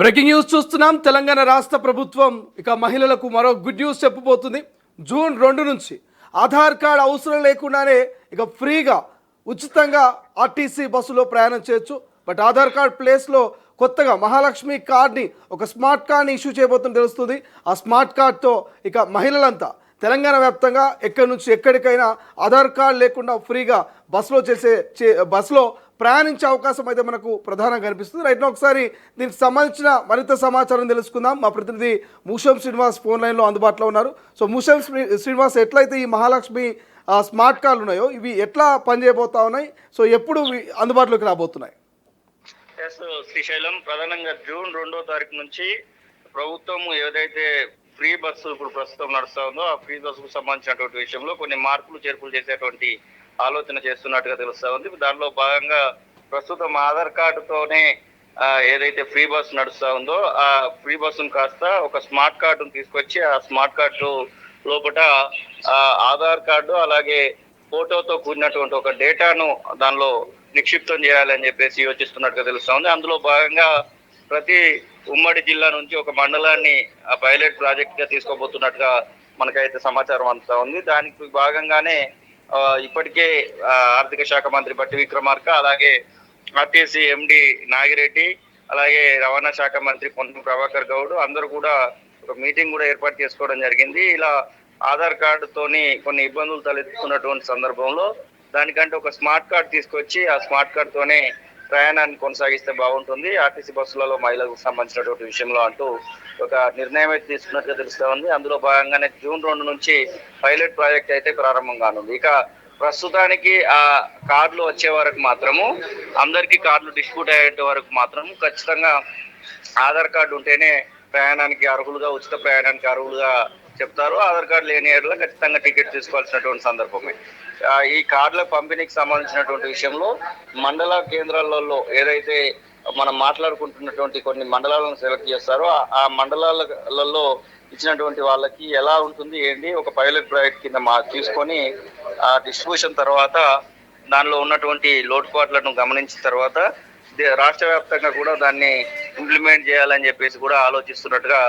Breaking news చూస్తున్నాం. తెలంగాణ రాష్ట్ర ప్రభుత్వం ఇక మహిళలకు మరో గుడ్ న్యూస్ చెప్పబోతుంది. జూన్ 2 నుంచి ఆధార్ కార్డ్ అవసరం లేకుండానే ఇక ఫ్రీగా ఉచితంగా ఆర్టీసీ బస్సులో ప్రయాణం చేయొచ్చు. బట్ ఆధార్ కార్డ్ ప్లేస్లో కొత్తగా మహాలక్ష్మి కార్డ్ని, ఒక స్మార్ట్ కార్డ్ని ఇష్యూ చేయబోతుందని తెలుస్తుంది. ఆ స్మార్ట్ కార్డ్తో ఇక మహిళలంతా తెలంగాణ వ్యాప్తంగా ఎక్కడి నుంచి ఎక్కడికైనా ఆధార్ కార్డ్ లేకుండా ఫ్రీగా బస్సులో ప్రయాణించే అవకాశం అయితే మనకు ప్రధానంగా కనిపిస్తుంది. రైట్, ఒకసారి దీనికి సంబంధించిన మరింత సమాచారం తెలుసుకుందాం. మా ప్రతినిధి మూషం శ్రీనివాస్ ఫోన్ లైన్లో అందుబాటులో ఉన్నారు. సో మూషం శ్రీనివాస్, ఎట్లయితే ఈ మహాలక్ష్మి స్మార్ట్ కార్డులు ఉన్నాయో ఇవి ఎట్లా పనిచేయబోతా ఉన్నాయి, సో ఎప్పుడు అందుబాటులోకి రాబోతున్నాయి? శ్రీశైలం, ప్రధానంగా జూన్ 2వ తారీఖు నుంచి ప్రభుత్వం ఏదైతే ఫ్రీ బస్సు ఇప్పుడు ప్రస్తుతం నడుస్తా ఉందో ఆ ఫ్రీ బస్సుకు సంబంధించినటువంటి విషయంలో కొన్ని మార్పులు చేర్పులు చేసేటువంటి ఆలోచన చేస్తున్నట్టుగా తెలుస్తా ఉంది. దానిలో భాగంగా ప్రస్తుతం ఆధార్ కార్డుతోనే ఏదైతే ఫ్రీ బస్సు నడుస్తా ఉందో ఆ ఫ్రీ బస్సును కాస్త ఒక స్మార్ట్ కార్డును తీసుకొచ్చి ఆ స్మార్ట్ కార్డు లోపల ఆధార్ కార్డు అలాగే ఫోటోతో కూడినటువంటి ఒక డేటాను దానిలో నిక్షిప్తం చేయాలని చెప్పేసి యోచిస్తున్నట్టుగా తెలుస్తా ఉంది. అందులో భాగంగా ప్రతి ఉమ్మడి జిల్లా నుంచి ఒక మండలాన్ని పైలట్ ప్రాజెక్ట్ గా తీసుకోబోతున్నట్టుగా మనకైతే సమాచారం అందుతా ఉంది. దానికి భాగంగానే ఇప్పటికే ఆర్థిక శాఖ మంత్రి బట్టి విక్రమార్క, అలాగే ఆర్టీసీ ఎండి నాగిరెడ్డి, అలాగే రవాణా శాఖ మంత్రి పొన్నం ప్రభాకర్ గౌడ్ అందరూ కూడా ఒక మీటింగ్ కూడా ఏర్పాటు చేసుకోవడం జరిగింది. ఇలా ఆధార్ కార్డుతోని కొన్ని ఇబ్బందులు తలెత్తుతున్నటువంటి సందర్భంలో దానికంటే ఒక స్మార్ట్ కార్డ్ తీసుకొచ్చి ఆ స్మార్ట్ కార్డుతోనే ప్రయాణాన్ని కొనసాగిస్తే బాగుంటుంది ఆర్టీసీ బస్సులలో మహిళలకు సంబంధించినటువంటి విషయంలో అంటూ ఒక నిర్ణయం అయితే తీసుకున్నట్టుగా తెలుస్తా ఉంది. అందులో భాగంగానే జూన్ 2 నుంచి పైలట్ ప్రాజెక్ట్ అయితే ప్రారంభం కానుంది. ఇక ప్రస్తుతానికి ఆ కార్డులు వచ్చే వరకు మాత్రము, అందరికీ కార్డులు డిస్ట్రిబ్యూట్ అయ్యే వరకు మాత్రం ఖచ్చితంగా ఆధార్ కార్డు ఉంటేనే ప్రయాణానికి అర్హులుగా, ఉచిత ప్రయాణానికి అర్హులుగా చెప్తారు. ఆధార్ కార్డు లేని ఏరియాలో ఖచ్చితంగా టికెట్ తీసుకోవాల్సినటువంటి సందర్భమే. ఈ కార్డుల పంపిణీకి సంబంధించినటువంటి విషయంలో మండల కేంద్రాలలో ఏదైతే మనం మాట్లాడుకుంటున్నటువంటి కొన్ని మండలాలను సెలెక్ట్ చేస్తారో ఆ మండలాలలో ఇచ్చినటువంటి వాళ్ళకి ఎలా ఉంటుంది ఏంటి ఒక పైలట్ ప్రాజెక్ట్ కింద తీసుకొని ఆ డిస్ట్రిబ్యూషన్ తర్వాత దానిలో ఉన్నటువంటి లోటుపాట్లను గమనించిన తర్వాత రాష్ట్ర వ్యాప్తంగా కూడా దాన్ని ఇంప్లిమెంట్ చేయాలని చెప్పేసి కూడా ఆలోచిస్తున్నట్టుగా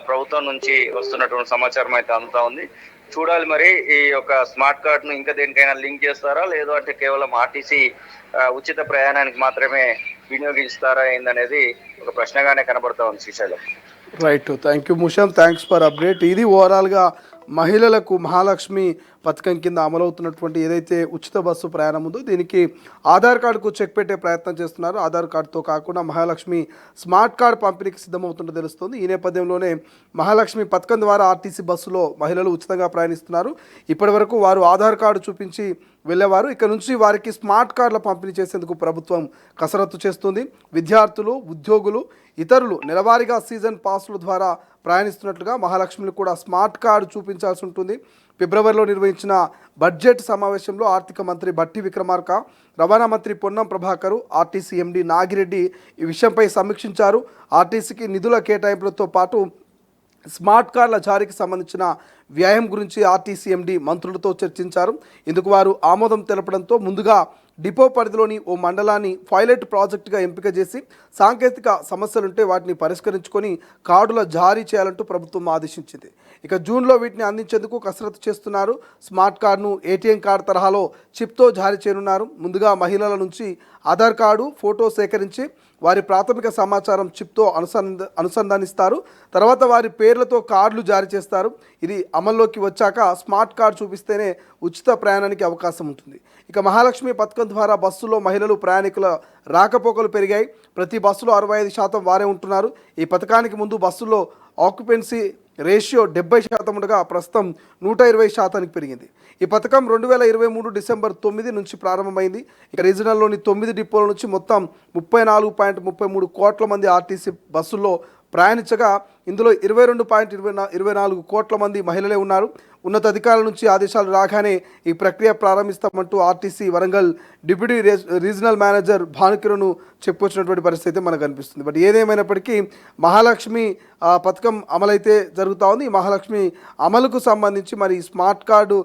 ప్రభుత్వం నుంచి వస్తున్నటువంటి సమాచారం అయితే అందుతా ఉంది. చూడాలి మరి ఈ యొక్క స్మార్ట్ కార్డును ఇంకా దేనికైనా లింక్ చేస్తారా, లేదు అంటే కేవలం ఆర్టీసీ ఉచిత ప్రయాణానికి మాత్రమే వినియోగిస్తారా ఏందనేది ఒక ప్రశ్నగానే కనబడతా ఉంది Srisailam. Right, thank you Musham, thanks for update. ఇది ఓవరాల్గా మహిళలకు మహాలక్ష్మి పథకం కింద అమలవుతున్నటువంటి ఏదైతే ఉచిత బస్సు ప్రయాణం ఉందో దీనికి ఆధార్ కార్డుకు చెక్ పెట్టే ప్రయత్నం చేస్తున్నారు. ఆధార్ కార్డుతో కాకుండా మహాలక్ష్మి స్మార్ట్ కార్డు పంపిణీకి సిద్ధమవుతుందో తెలుస్తుంది. ఈ నేపథ్యంలోనే మహాలక్ష్మి పథకం ద్వారా ఆర్టీసీ బస్సులో మహిళలు ఉచితంగా ప్రయాణిస్తున్నారు. ఇప్పటి వరకు వారు ఆధార్ కార్డు చూపించి వెళ్ళేవారు. ఇక నుంచి వారికి స్మార్ట్ కార్డుల పంపిణీ చేసేందుకు ప్రభుత్వం కసరత్తు చేస్తుంది. విద్యార్థులు, ఉద్యోగులు, ఇతరులు నెలవారీగా సీజన్ పాసుల ద్వారా ప్రయాణిస్తున్నట్లుగా మహాలక్ష్మిని కూడా స్మార్ట్ కార్డు చూపించాల్సి ఉంటుంది. ఫిబ్రవరిలో నిర్వహించిన బడ్జెట్ సమావేశంలో ఆర్థిక మంత్రి బట్టి విక్రమార్క, రవాణా మంత్రి పొన్నం ప్రభాకర్, ఆర్టీసీ ఎండి నాగిరెడ్డి ఈ విషయంపై సమీక్షించారు. ఆర్టీసీకి నిధుల కేటాయింపులతో పాటు స్మార్ట్ కార్డుల జారీకి సంబంధించిన వ్యయం గురించి ఆర్టీసీ ఎండి మంత్రులతో చర్చించారు. ఇందుకు వారు ఆమోదం తెలపడంతో ముందుగా డిపో పరిధిలోని ఓ మండలాన్ని పైలట్ ప్రాజెక్టుగా ఎంపిక చేసి సాంకేతిక సమస్యలుంటే వాటిని పరిష్కరించుకొని కార్డుల జారీ చేయాలంటూ ప్రభుత్వం ఆదేశించింది. ఇక జూన్లో వీటిని అందించేందుకు కసరత్తు చేస్తున్నారు. స్మార్ట్ కార్డును ఏటీఎం కార్డు తరహాలో చిప్తో జారీ చేయనున్నారు. ముందుగా మహిళల నుంచి ఆధార్ కార్డు, ఫోటో సేకరించి వారి ప్రాథమిక సమాచారం చిప్తో అనుసంధానిస్తారు. తర్వాత వారి పేర్లతో కార్డులు జారీ చేస్తారు. ఇది అమల్లోకి వచ్చాక స్మార్ట్ కార్డు చూపిస్తేనే ఉచిత ప్రయాణానికి అవకాశం ఉంటుంది. ఇక మహాలక్ష్మి పథకం ద్వారా బస్సులో మహిళలు ప్రయాణికుల రాకపోకలు పెరిగాయి. ప్రతి బస్సులో 65% వారే ఉంటున్నారు. ఈ పథకానికి ముందు బస్సుల్లో ఆక్యుపెన్సీ రేషియో 70% ఉండగా ప్రస్తుతం 120% పెరిగింది. ఈ పథకం 2023 డిసెంబర్ 9 నుంచి ప్రారంభమైంది. ఇక రీజనల్లోని 9 డిపోల నుంచి మొత్తం 34.33 కోట్ల మంది ఆర్టీసీ బస్సుల్లో ప్రయాణించగా ఇందులో 22.24 కోట్ల మంది మహిళలే ఉన్నారు. ఉన్నతాధికారుల నుంచి ఆదేశాలు రాగానే ఈ ప్రక్రియ ప్రారంభిస్తామంటూ RTC Warangal deputy regional manager Bhanukiran చెప్పుకొచ్చినటువంటి పరిస్థితి మనకు కనిపిస్తుంది. బట్ ఏదేమైనప్పటికీ మహాలక్ష్మి పథకం అమలైతే జరుగుతూ ఉంది. ఈ మహాలక్ష్మి అమలుకు సంబంధించి మరి స్మార్ట్ కార్డు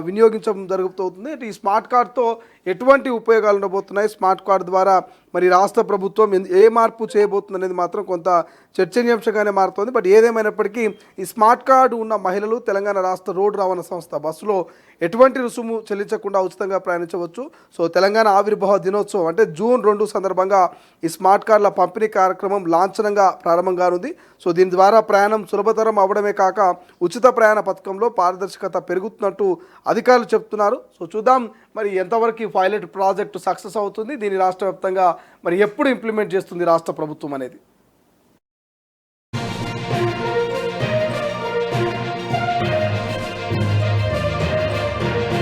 వినియోగించడం జరుగుతుంది. ఈ స్మార్ట్ కార్డ్తో ఎటువంటి ఉపయోగాలు ఉండబోతున్నాయి, స్మార్ట్ కార్డ్ ద్వారా మరి రాష్ట్ర ప్రభుత్వం ఏ మార్పు చేయబోతుంది అనేది మాత్రం కొంత చర్చనీయాంశంగానే మారుతోంది. బట్ ఏదేమైనప్పటికీ ఈ స్మార్ట్ కార్డు ఉన్న మహిళలు తెలంగాణ రాష్ట్ర రోడ్డు రవాణా సంస్థ బస్సులో ఎటువంటి రుసుము చెల్లించకుండా ఉచితంగా ప్రయాణించవచ్చు. సో తెలంగాణ ఆవిర్భావ దినోత్సవం అంటే జూన్ 2 సందర్భంగా ఈ స్మార్ట్ కార్డుల పంపిణీ కార్యక్రమం లాంఛనంగా ప్రారంభం కానుంది. సో దీని ద్వారా ప్రయాణం సులభతరం అవడమే కాక ఉచిత ప్రయాణ పథకంలో పారదర్శకత పెరుగుతున్నట్టు అధికారులు చెప్తున్నారు. సో చూద్దాం మరి ఎంతవరకు ఈ పైలట్ ప్రాజెక్టు సక్సెస్ అవుతుంది, దీన్ని రాష్ట్ర వ్యాప్తంగా మరి ఎప్పుడు ఇంప్లిమెంట్ చేస్తుంది రాష్ట్ర ప్రభుత్వం అనేది.